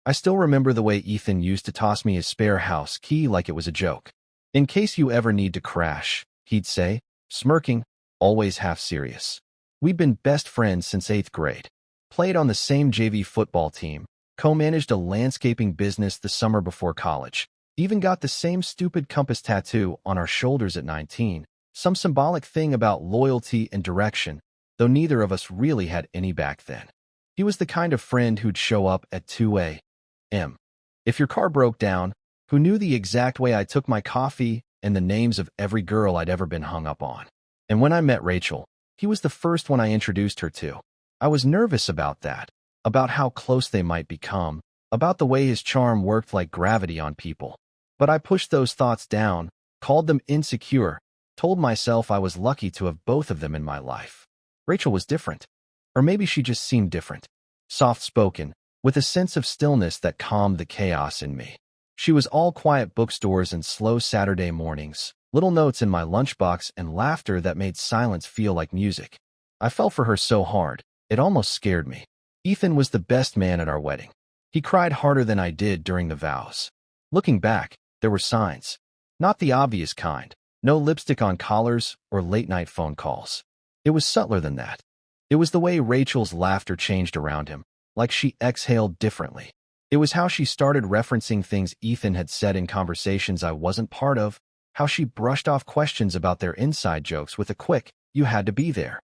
I still remember the way Ethan used to toss me his spare house key like it was a joke. "In case you ever need to crash," he'd say, smirking, always half serious. We'd been best friends since 8th grade. Played on the same JV football team, co-managed a landscaping business the summer before college, even got the same stupid compass tattoo on our shoulders at 19, some symbolic thing about loyalty and direction, though neither of us really had any back then. He was the kind of friend who'd show up at 2 a.m. if your car broke down, who knew the exact way I took my coffee and the names of every girl I'd ever been hung up on. And when I met Rachel, he was the first one I introduced her to. I was nervous about that, about how close they might become, about the way his charm worked like gravity on people. But I pushed those thoughts down, called them insecure, told myself I was lucky to have both of them in my life. Rachel was different. Or maybe she just seemed different. Soft-spoken, with a sense of stillness that calmed the chaos in me. She was all quiet bookstores and slow Saturday mornings, little notes in my lunchbox and laughter that made silence feel like music. I fell for her so hard, it almost scared me. Ethan was the best man at our wedding. He cried harder than I did during the vows. Looking back, there were signs. Not the obvious kind. No lipstick on collars or late-night phone calls. It was subtler than that. It was the way Rachel's laughter changed around him, like she exhaled differently. It was how she started referencing things Ethan had said in conversations I wasn't part of, how she brushed off questions about their inside jokes with a quick, "You had to be there."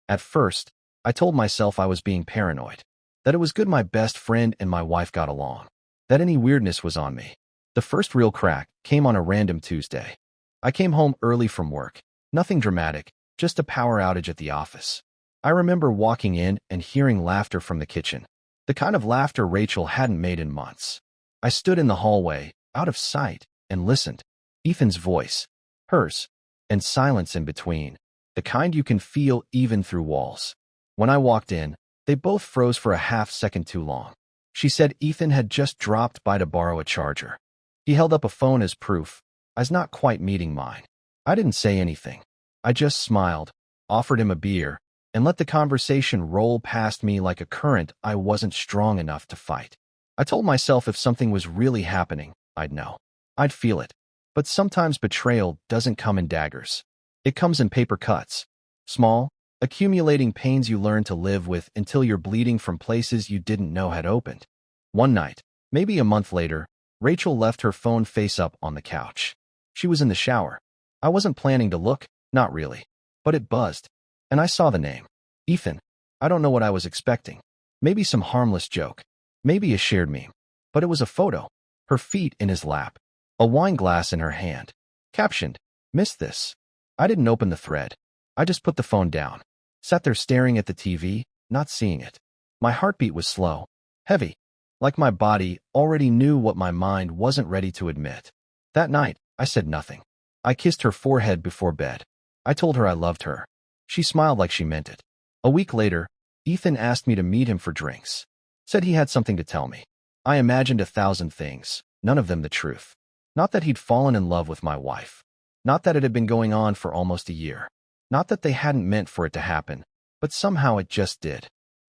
At first, I told myself I was being paranoid, that it was good my best friend and my wife got along, that any weirdness was on me. The first real crack came on a random Tuesday. I came home early from work. Nothing dramatic, just a power outage at the office. I remember walking in and hearing laughter from the kitchen, the kind of laughter Rachel hadn't made in months. I stood in the hallway, out of sight, and listened. Ethan's voice, hers, and silence in between, the kind you can feel even through walls. When I walked in, they both froze for a half-second too long. She said Ethan had just dropped by to borrow a charger. He held up a phone as proof, as not quite meeting mine. I didn't say anything. I just smiled, offered him a beer, and let the conversation roll past me like a current I wasn't strong enough to fight. I told myself if something was really happening, I'd know. I'd feel it. But sometimes betrayal doesn't come in daggers. It comes in paper cuts. Small, accumulating pains you learn to live with until you're bleeding from places you didn't know had opened. One night, maybe a month later, Rachel left her phone face up on the couch. She was in the shower. I wasn't planning to look, not really. But it buzzed. And I saw the name. Ethan. I don't know what I was expecting. Maybe some harmless joke. Maybe a shared meme. But it was a photo. Her feet in his lap. A wine glass in her hand. Captioned, "Missed this." I didn't open the thread. I just put the phone down. Sat there staring at the TV, not seeing it. My heartbeat was slow. Heavy. Like my body already knew what my mind wasn't ready to admit. That night, I said nothing. I kissed her forehead before bed. I told her I loved her. She smiled like she meant it. A week later, Ethan asked me to meet him for drinks. Said he had something to tell me. I imagined 1,000 things, none of them the truth. Not that he'd fallen in love with my wife. Not that it had been going on for almost a year. Not that they hadn't meant for it to happen, but somehow it just did.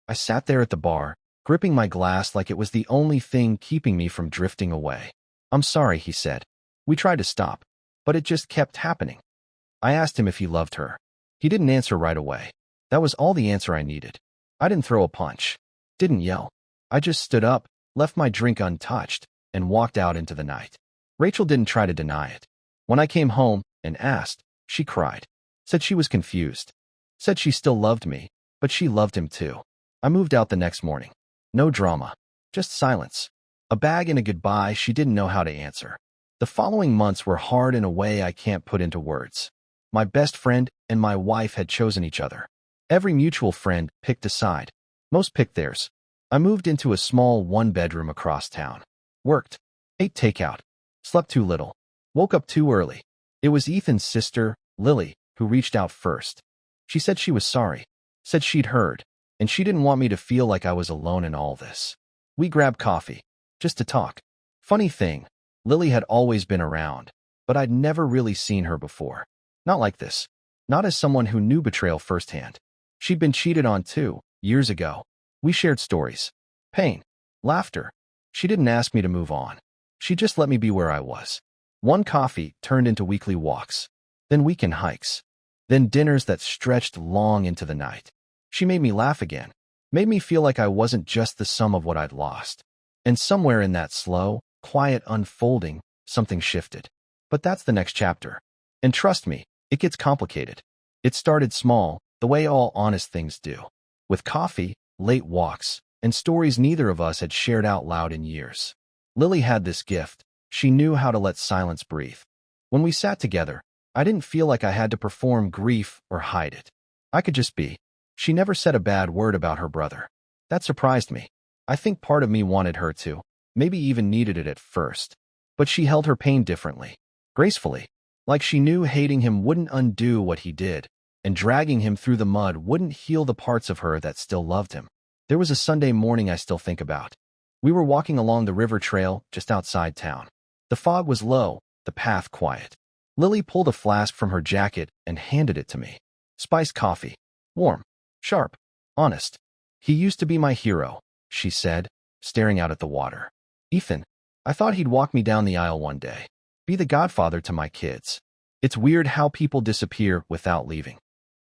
I sat there at the bar, gripping my glass like it was the only thing keeping me from drifting away. "I'm sorry," he said. "We tried to stop, but it just kept happening." I asked him if he loved her. He didn't answer right away. That was all the answer I needed. I didn't throw a punch. Didn't yell. I just stood up, left my drink untouched, and walked out into the night. Rachel didn't try to deny it. When I came home and asked, she cried. Said she was confused. Said she still loved me, but she loved him too. I moved out the next morning. No drama. Just silence. A bag and a goodbye she didn't know how to answer. The following months were hard in a way I can't put into words. My best friend and my wife had chosen each other. Every mutual friend picked a side. Most picked theirs. I moved into a small one-bedroom across town. Worked. Ate takeout. Slept too little. Woke up too early. It was Ethan's sister, Lily, who reached out first. She said she was sorry. Said she'd heard. And she didn't want me to feel like I was alone in all this. We grabbed coffee. Just to talk. Funny thing, Lily had always been around, but I'd never really seen her before. Not like this. Not as someone who knew betrayal firsthand. She'd been cheated on too, years ago. We shared stories. Pain. Laughter. She didn't ask me to move on. She just let me be where I was. One coffee turned into weekly walks, then weekend hikes, then dinners that stretched long into the night. She made me laugh again, made me feel like I wasn't just the sum of what I'd lost. And somewhere in that slow, quiet unfolding, something shifted. But that's the next chapter. And trust me, it gets complicated. It started small, the way all honest things do, with coffee, late walks, and stories neither of us had shared out loud in years. Lily had this gift. She knew how to let silence breathe. When we sat together, I didn't feel like I had to perform grief or hide it. I could just be. She never said a bad word about her brother. That surprised me. I think part of me wanted her to, maybe even needed it at first. But she held her pain differently, gracefully, like she knew hating him wouldn't undo what he did, and dragging him through the mud wouldn't heal the parts of her that still loved him. There was a Sunday morning I still think about. We were walking along the river trail just outside town. The fog was low, the path quiet. Lily pulled a flask from her jacket and handed it to me. Spiced coffee. Warm. Sharp. Honest. He used to be my hero, she said, staring out at the water. Ethan, I thought he'd walk me down the aisle one day. Be the godfather to my kids. It's weird how people disappear without leaving.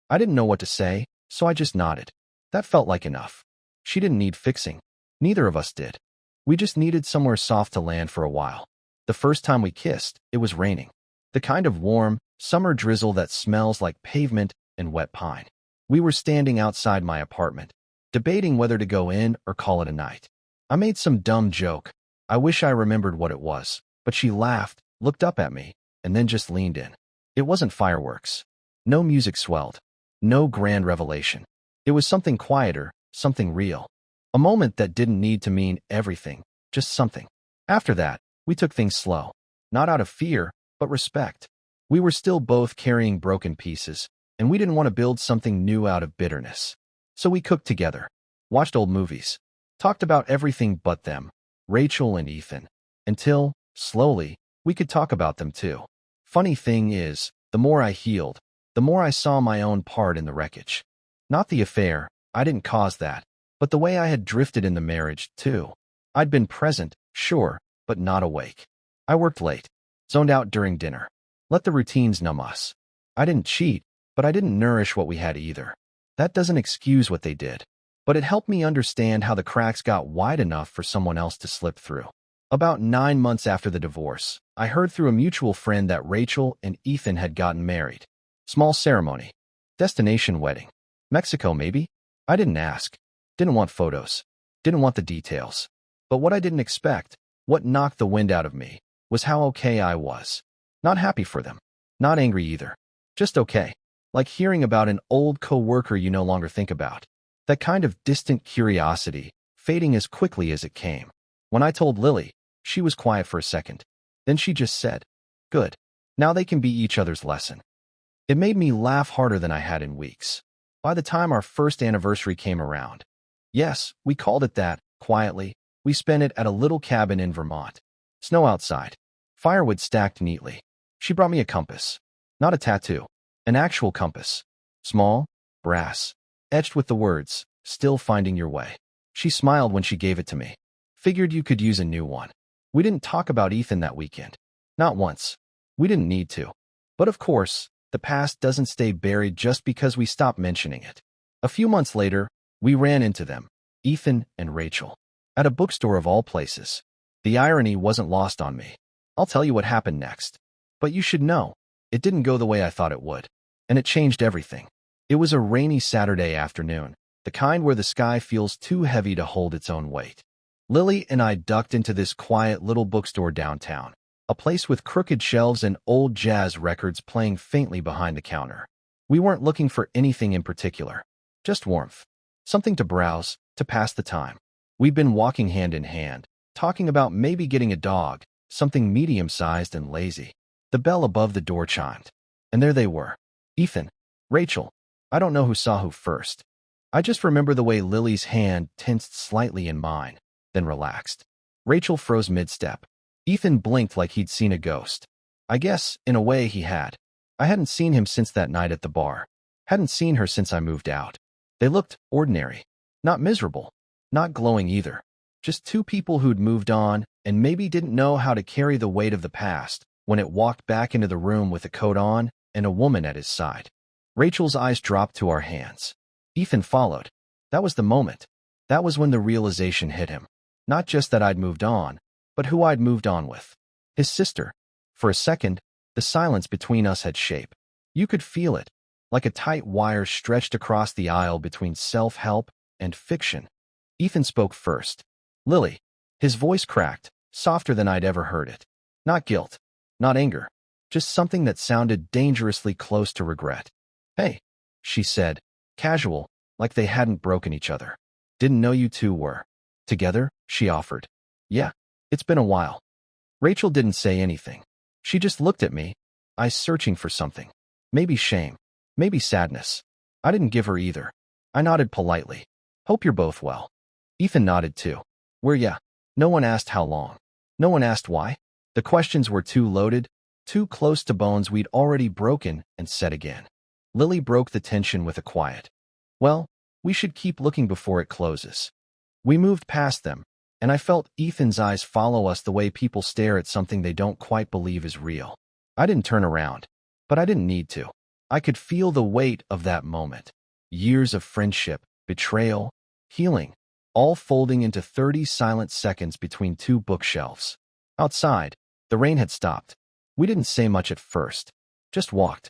I didn't know what to say, so I just nodded. That felt like enough. She didn't need fixing. Neither of us did. We just needed somewhere soft to land for a while. The first time we kissed, it was raining. The kind of warm, summer drizzle that smells like pavement and wet pine. We were standing outside my apartment, debating whether to go in or call it a night. I made some dumb joke. I wish I remembered what it was, but she laughed, looked up at me, and then just leaned in. It wasn't fireworks. No music swelled. No grand revelation. It was something quieter, something real. A moment that didn't need to mean everything, just something. After that, we took things slow. Not out of fear, but respect. We were still both carrying broken pieces, and we didn't want to build something new out of bitterness. So we cooked together, watched old movies, talked about everything but them, Rachel and Ethan, until, slowly, we could talk about them too. Funny thing is, the more I healed, the more I saw my own part in the wreckage. Not the affair, I didn't cause that, but the way I had drifted in the marriage, too. I'd been present, sure, but not awake. I worked late, zoned out during dinner, let the routines numb us. I didn't cheat, but I didn't nourish what we had either. That doesn't excuse what they did, but it helped me understand how the cracks got wide enough for someone else to slip through. About 9 months after the divorce, I heard through a mutual friend that Rachel and Ethan had gotten married. Small ceremony. Destination wedding. Mexico, maybe? I didn't ask. Didn't want photos. Didn't want the details. But what I didn't expect, what knocked the wind out of me, was how okay I was. Not happy for them. Not angry either. Just okay. Like hearing about an old coworker you no longer think about. That kind of distant curiosity, fading as quickly as it came. When I told Lily, she was quiet for a second. Then she just said, "Good. Now they can be each other's lesson." It made me laugh harder than I had in weeks. By the time our first anniversary came around, yes, we called it that, quietly, we spent it at a little cabin in Vermont. Snow outside. Firewood stacked neatly. She brought me a compass. Not a tattoo. An actual compass. Small, brass, etched with the words, "Still finding your way." She smiled when she gave it to me. Figured you could use a new one. We didn't talk about Ethan that weekend. Not once. We didn't need to. But of course, the past doesn't stay buried just because we stop mentioning it. A few months later, we ran into them, Ethan and Rachel, at a bookstore of all places. The irony wasn't lost on me. I'll tell you what happened next. But you should know, it didn't go the way I thought it would. And it changed everything. It was a rainy Saturday afternoon, the kind where the sky feels too heavy to hold its own weight. Lily and I ducked into this quiet little bookstore downtown, a place with crooked shelves and old jazz records playing faintly behind the counter. We weren't looking for anything in particular, just warmth. Something to browse, to pass the time. We'd been walking hand in hand, talking about maybe getting a dog, something medium-sized and lazy. The bell above the door chimed. And there they were. Ethan, Rachel. I don't know who saw who first. I just remember the way Lily's hand tensed slightly in mine, then relaxed. Rachel froze mid-step. Ethan blinked like he'd seen a ghost. I guess, in a way, he had. I hadn't seen him since that night at the bar. Hadn't seen her since I moved out. They looked ordinary. Not miserable. Not glowing either. Just two people who'd moved on and maybe didn't know how to carry the weight of the past when it walked back into the room with a coat on and a woman at his side. Rachel's eyes dropped to our hands. Ethan followed. That was the moment. That was when the realization hit him. Not just that I'd moved on, but who I'd moved on with. His sister. For a second, the silence between us had shape. You could feel it, like a tight wire stretched across the aisle between self-help and fiction. Ethan spoke first. Lily. His voice cracked, softer than I'd ever heard it. Not guilt, not anger, just something that sounded dangerously close to regret. Hey, she said, casual, like they hadn't broken each other. Didn't know you two were together, she offered. Yeah, it's been a while. Rachel didn't say anything. She just looked at me, eyes searching for something. Maybe shame, maybe sadness. I didn't give her either. I nodded politely. Hope you're both well. Ethan nodded too. Yeah. No one asked how long. No one asked why. The questions were too loaded, too close to bones we'd already broken and said again. Lily broke the tension with a quiet. Well, we should keep looking before it closes. We moved past them, and I felt Ethan's eyes follow us the way people stare at something they don't quite believe is real. I didn't turn around, but I didn't need to. I could feel the weight of that moment. Years of friendship, betrayal, healing, all folding into 30 silent seconds between two bookshelves. Outside, the rain had stopped. We didn't say much at first, just walked.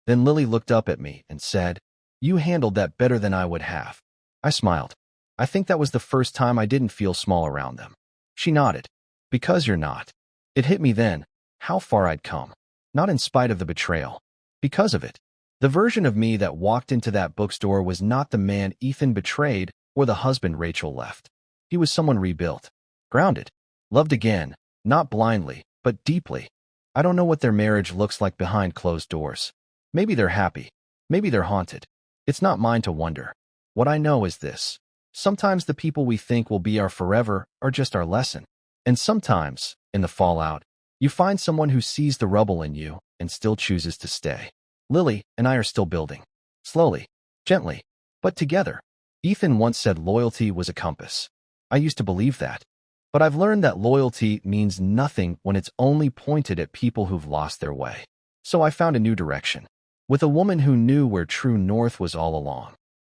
Then Lily looked up at me and said, "You handled that better than I would have." I smiled. I think that was the first time I didn't feel small around them. She nodded. Because you're not. It hit me then, how far I'd come. Not in spite of the betrayal. Because of it. The version of me that walked into that bookstore was not the man Ethan betrayed or the husband Rachel left. He was someone rebuilt. Grounded. Loved again, not blindly, but deeply. I don't know what their marriage looks like behind closed doors. Maybe they're happy. Maybe they're haunted. It's not mine to wonder. What I know is this. Sometimes the people we think will be our forever are just our lesson. And sometimes, in the fallout, you find someone who sees the rubble in you and still chooses to stay. Lily and I are still building. Slowly, gently, but together. Ethan once said loyalty was a compass. I used to believe that. But I've learned that loyalty means nothing when it's only pointed at people who've lost their way. So I found a new direction. With a woman who knew where true north was all along.